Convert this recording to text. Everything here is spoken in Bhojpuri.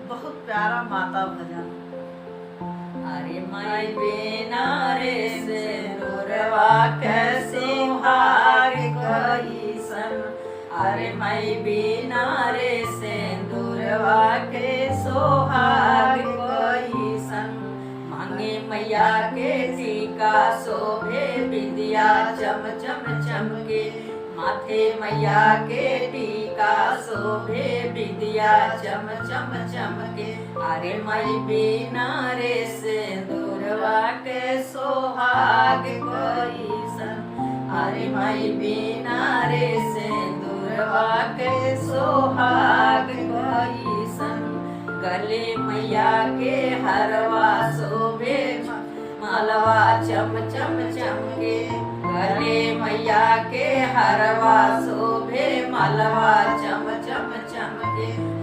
बहुत प्यारा माता भजन। अरे माई बिना रे सिंदूरवा कैसे भाग कैसन। अरे माई बिना रे सिंदूरवा के सोहाग कैसन। मांगे मैया के टीका शोभे बिंदिया चम चम चमके। माथे मैया के टीका शोभे बिंदिया चम चम चमके। अरे माई बिना रे सिंदूरवा के सोहाग कैसन। अरे माई बिना रे सिंदूरवा के सोहाग कैसन। गले मैया के हरवा शोभे मालवा चम चम चमके। गले मैया के हरवा शोभे मालवा चम चम चमके।